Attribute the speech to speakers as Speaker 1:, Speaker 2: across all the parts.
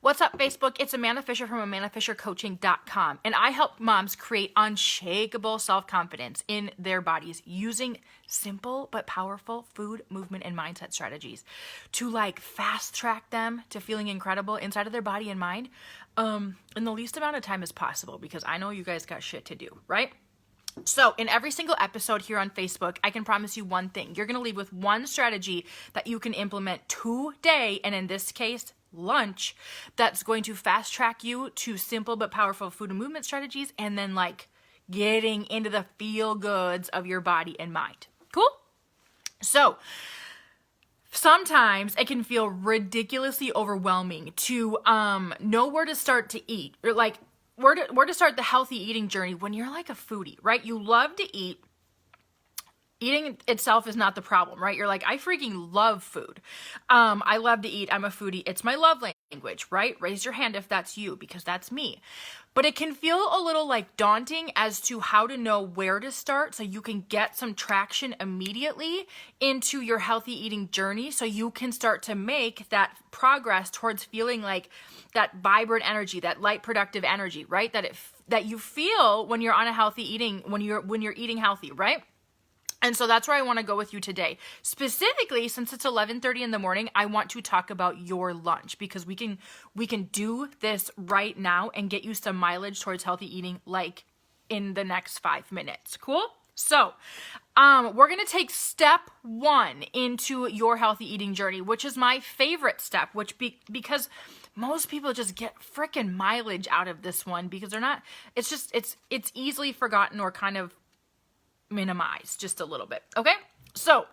Speaker 1: What's up, Facebook? It's Amanda Fisher from AmandaFisherCoaching.com, and I help moms create unshakable self-confidence in their bodies using simple but powerful food, movement, and mindset strategies to fast track them to feeling incredible inside of their body and mind in the least amount of time as possible, because I know you guys got shit to do, right? So in every single episode here on Facebook, I can promise you one thing. You're going to leave with one strategy that you can implement today, and in this case, lunch, that's going to fast track you to simple but powerful food and movement strategies, and then getting into the feel goods of your body and mind. Cool? So sometimes it can feel ridiculously overwhelming to know where to start to eat, or where to start the healthy eating journey when you're like a foodie, right? You love to eat. Eating itself is not the problem, right? You're like, I freaking love food. I love to eat. I'm a foodie. It's my love language, right? Raise your hand if that's you, because that's me. But it can feel a little daunting as to how to know where to start so you can get some traction immediately into your healthy eating journey, so you can start to make that progress towards feeling like that vibrant energy, that light productive energy, right? That you feel when you're on a healthy eating, when you're eating healthy, right? And so that's where I want to go with you today. Specifically, since it's 11:30 in the morning, I want to talk about your lunch, because we can do this right now and get you some mileage towards healthy eating in the next 5 minutes. Cool? So, we're going to take step 1 into your healthy eating journey, which is my favorite step, because most people just get freaking mileage out of this one, because it's easily forgotten or kind of minimized just a little bit. Okay, so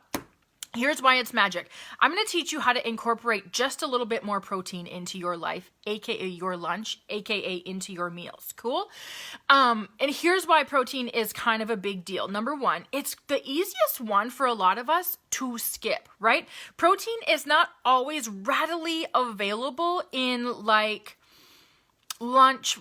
Speaker 1: here's why it's magic. I'm going to teach you how to incorporate just a little bit more protein into your life, aka your lunch, aka into your meals. Cool? And here's why protein is kind of a big deal. Number one, it's the easiest one for a lot of us to skip, right? Protein is not always readily available in lunch,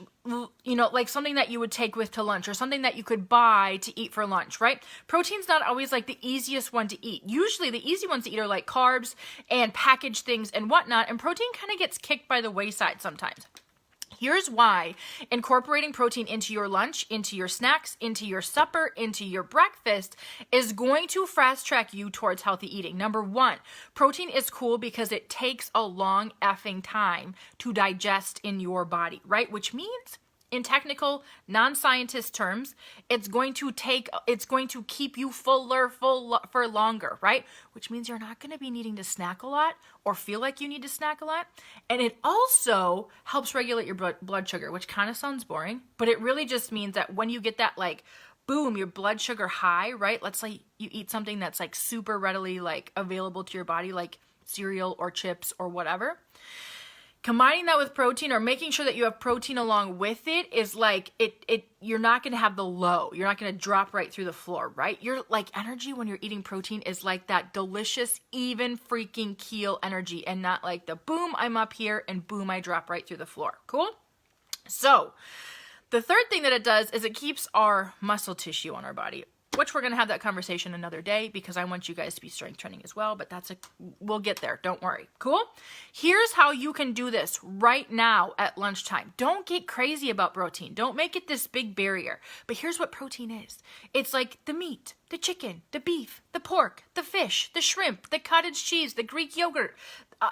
Speaker 1: something that you would take with to lunch, or something that you could buy to eat for lunch, right? Protein's not always the easiest one to eat. Usually the easy ones to eat are carbs and packaged things and whatnot, and protein kind of gets kicked by the wayside sometimes. Here's why incorporating protein into your lunch, into your snacks, into your supper, into your breakfast is going to fast track you towards healthy eating. Number one, protein is cool because it takes a long effing time to digest in your body, right? Which means, in technical non-scientist terms, it's going to keep you fuller for longer, right? Which means you're not going to be needing to snack a lot or feel like you need to snack a lot. And it also helps regulate your blood sugar, which kind of sounds boring, but it really just means that when you get that boom, your blood sugar high, right? Let's say you eat something that's super readily available to your body, like cereal or chips or whatever. Combining that with protein, or making sure that you have protein along with it, is you're not going to have the low. You're not going to drop right through the floor, right? Your energy when you're eating protein is that delicious, even freaking keel energy, and not the boom, I'm up here, and boom, I drop right through the floor. Cool? So the third thing that it does is it keeps our muscle tissue on our body, which we're going to have that conversation another day, because I want you guys to be strength training as well, but we'll get there. Don't worry. Cool? Here's how you can do this right now at lunchtime. Don't get crazy about protein. Don't make it this big barrier. But here's what protein is. It's the meat, the chicken, the beef, the pork, the fish, the shrimp, the cottage cheese, the Greek yogurt,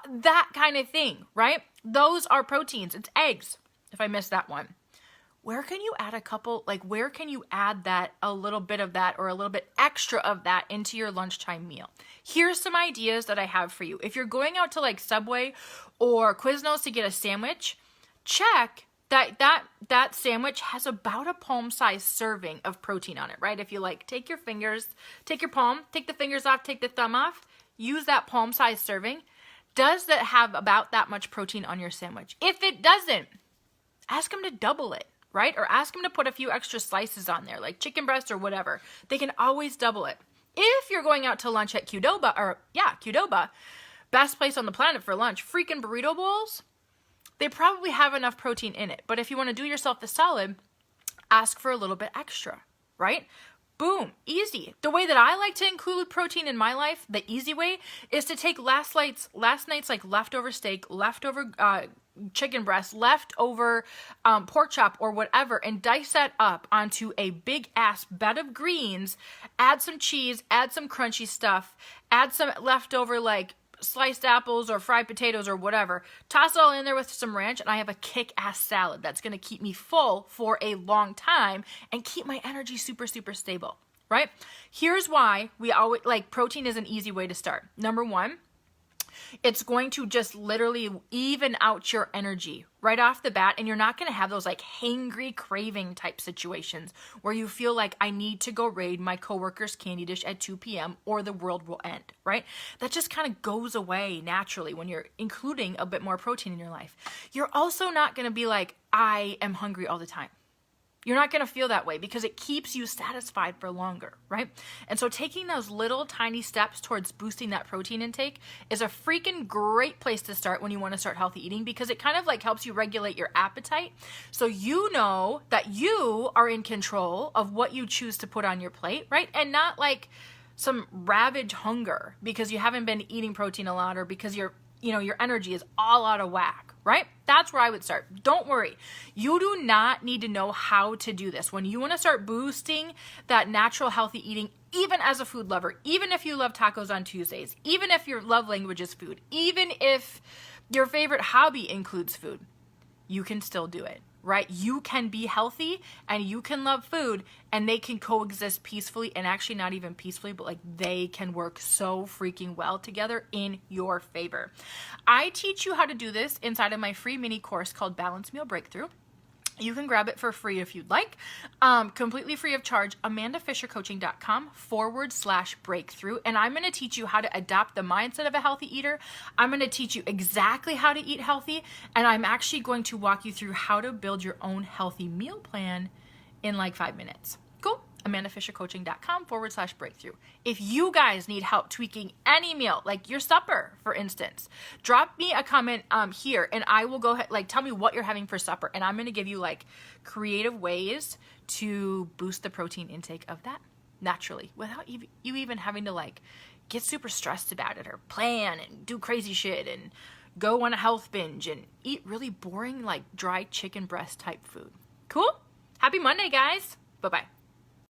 Speaker 1: that kind of thing, right? Those are proteins. It's eggs, if I missed that one. Where can you add where can you add a little bit of that, or a little bit extra of that into your lunchtime meal? Here's some ideas that I have for you. If you're going out to Subway or Quiznos to get a sandwich, check that sandwich has about a palm-sized serving of protein on it, right? If you take your palm, take the fingers off, take the thumb off, use that palm-sized serving. Does that have about that much protein on your sandwich? If it doesn't, ask them to double it. Right? Or ask them to put a few extra slices on there, like chicken breast or whatever. They can always double it. If you're going out to lunch at Qdoba, best place on the planet for lunch, freaking burrito bowls, they probably have enough protein in it. But if you want to do yourself the solid, ask for a little bit extra, right? Boom, easy. The way that I like to include protein in my life, the easy way, is to take last night's leftover steak, leftover chicken breast, leftover pork chop or whatever, and dice that up onto a big ass bed of greens, add some cheese, add some crunchy stuff, add some leftover like sliced apples or fried potatoes or whatever, toss it all in there with some ranch, and I have a kick-ass salad that's going to keep me full for a long time and keep my energy super, super stable, right? Here's why we always, like, protein is an easy way to start. Number one, it's going to just literally even out your energy right off the bat, and you're not going to have those like hangry craving type situations where you feel like I need to go raid my coworker's candy dish at 2 p.m. or the world will end, right? That just kind of goes away naturally when you're including a bit more protein in your life. You're also not going to be like, I am hungry all the time. You're not going to feel that way because it keeps you satisfied for longer, right? And so taking those little tiny steps towards boosting that protein intake is a freaking great place to start when you want to start healthy eating, because it kind of like helps you regulate your appetite. So you know that you are in control of what you choose to put on your plate, right? And not like some ravage hunger because you haven't been eating protein a lot or because your energy is all out of whack. Right? That's where I would start. Don't worry. You do not need to know how to do this. When you want to start boosting that natural healthy eating, even as a food lover, even if you love tacos on Tuesdays, even if your love language is food, even if your favorite hobby includes food, you can still do it, right? You can be healthy and you can love food, and they can coexist peacefully, and actually not even peacefully, but like they can work so freaking well together in your favor. I teach you how to do this inside of my free mini course called Balanced Meal Breakthrough. You can grab it for free if you'd like, completely free of charge, amandafishercoaching.com/breakthrough. And I'm going to teach you how to adopt the mindset of a healthy eater. I'm going to teach you exactly how to eat healthy. And I'm actually going to walk you through how to build your own healthy meal plan in like 5 minutes. Cool? amandafishercoaching.com/breakthrough. If you guys need help tweaking any meal, like your supper, for instance, drop me a comment here and I will go ahead, like tell me what you're having for supper, and I'm going to give you like creative ways to boost the protein intake of that naturally without you even having to like get super stressed about it or plan and do crazy shit and go on a health binge and eat really boring like dry chicken breast type food. Cool? Happy Monday, guys. Bye-bye.